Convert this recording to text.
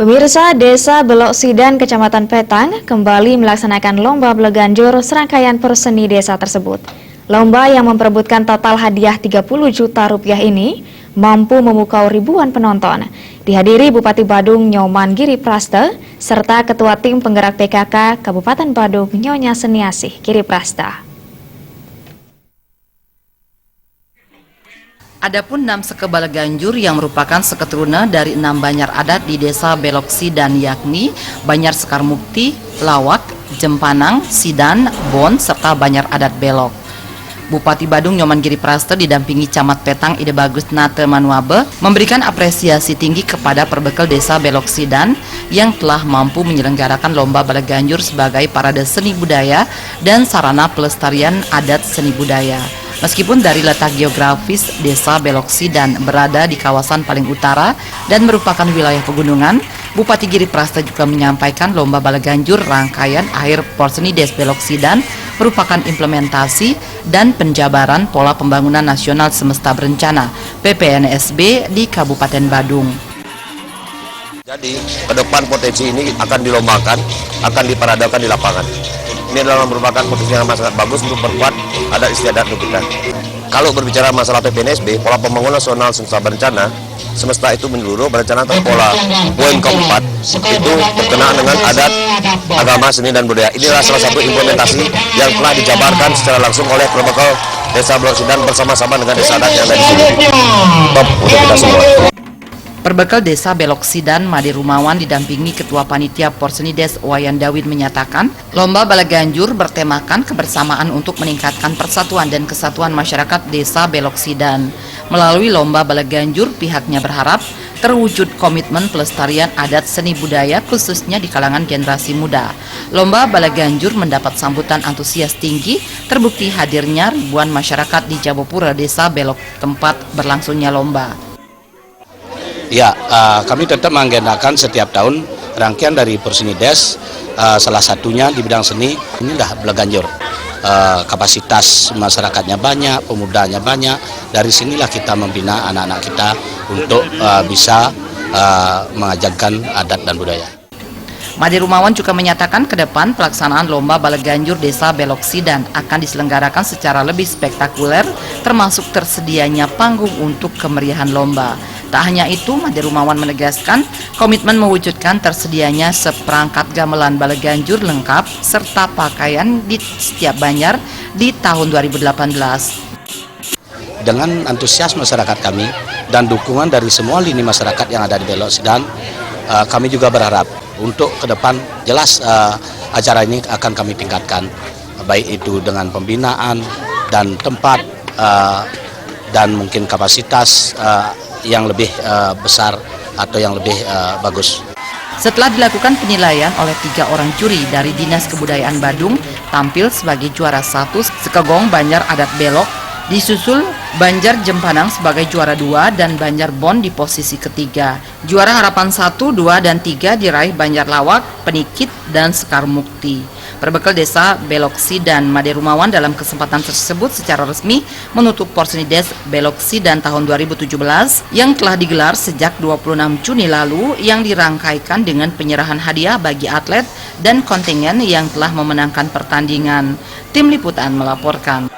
Pemirsa, Desa Belok Sidan, Kecamatan Petang, kembali melaksanakan lomba beleganjur serangkaian perseni desa tersebut. Lomba yang memperebutkan total hadiah 30 juta rupiah ini mampu memukau ribuan penonton. Dihadiri Bupati Badung Nyoman Giri Prasta, serta Ketua Tim Penggerak PKK Kabupaten Badung Nyonya Seniasih Giri Prasta. Adapun 6 seke Baleganjur yang merupakan seketuruna dari 6 Banjar adat di Desa Belok Sidan, yakni Banjar Sekar Mukti, Lawak, Jempanang, Sidan, Bon, serta Banjar adat Belok. Bupati Badung Nyoman Giri Prasta didampingi Camat Petang Ide Bagus Nate Manuabe memberikan apresiasi tinggi kepada perbekal Desa Belok Sidan yang telah mampu menyelenggarakan lomba Baleganjur sebagai parade seni budaya dan sarana pelestarian adat seni budaya. Meskipun dari letak geografis Desa Belok Sidan berada di kawasan paling utara dan merupakan wilayah pegunungan, Bupati Giri Prasta juga menyampaikan lomba Baleganjur rangkaian akhir Porseni Des Belok Sidan merupakan implementasi dan penjabaran pola pembangunan nasional semesta berencana PPNSB di Kabupaten Badung. Jadi ke depan potensi ini akan dilombakan, akan diparadakan di lapangan. Ini adalah merupakan potensi yang sangat bagus untuk memperkuat adat istiadat kita. Kalau berbicara masalah PPNSB, pola pembangunan nasional semesta berencana, semesta itu menyeluruh berencana atau pola poin keempat itu berkenaan dengan adat, agama, seni dan budaya. Inilah salah satu implementasi yang telah dijabarkan secara langsung oleh perbekal Desa Belok Sidan bersama-sama dengan desa adat yang ada di sini. Top untuk kita semua. Perbekal Desa Belok Sidan, Made Rumawan didampingi Ketua Panitia Porseni Des Wayan Dawid menyatakan, lomba Baleganjur bertemakan kebersamaan untuk meningkatkan persatuan dan kesatuan masyarakat Desa Belok Sidan. Melalui lomba Baleganjur, pihaknya berharap terwujud komitmen pelestarian adat seni budaya khususnya di kalangan generasi muda. Lomba Baleganjur mendapat sambutan antusias tinggi, terbukti hadirnya ribuan masyarakat di Jabopura Desa Belok tempat berlangsungnya lomba. Ya, kami tetap mengagendakan setiap tahun rangkaian dari Porseni Des, salah satunya di bidang seni, inilah Baleganjur. Kapasitas masyarakatnya banyak, pemudanya banyak, dari sinilah kita membina anak-anak kita untuk bisa mengajarkan adat dan budaya. Made Rumawan juga menyatakan ke depan pelaksanaan lomba Baleganjur Desa Belok Sidan akan diselenggarakan secara lebih spektakuler, termasuk tersedianya panggung untuk kemeriahan lomba. Tak hanya itu, Made Rumawan menegaskan komitmen mewujudkan tersedianya seperangkat gamelan Baleganjur lengkap serta pakaian di setiap Banjar di tahun 2018. Dengan antusias masyarakat kami dan dukungan dari semua lini masyarakat yang ada di Belok Sidan, kami juga berharap untuk ke depan jelas acara ini akan kami tingkatkan, baik itu dengan pembinaan dan tempat dan mungkin kapasitas yang lebih besar atau yang lebih bagus. Setelah dilakukan penilaian oleh 3 orang juri dari Dinas Kebudayaan Badung, tampil sebagai juara 1 Sekegong Banjar Adat Belok, disusul Banjar Jempanang sebagai juara 2 dan Banjar Bon di posisi ketiga. Juara harapan 1, 2, dan 3 diraih Banjar Lawak, Penikit, dan Sekar Mukti. Perbekal Desa Belok Sidan, Made Rumawan dalam kesempatan tersebut secara resmi menutup Porseni Des Belok Sidan tahun 2017 yang telah digelar sejak 26 Juni lalu yang dirangkaikan dengan penyerahan hadiah bagi atlet dan kontingen yang telah memenangkan pertandingan. Tim Liputan melaporkan.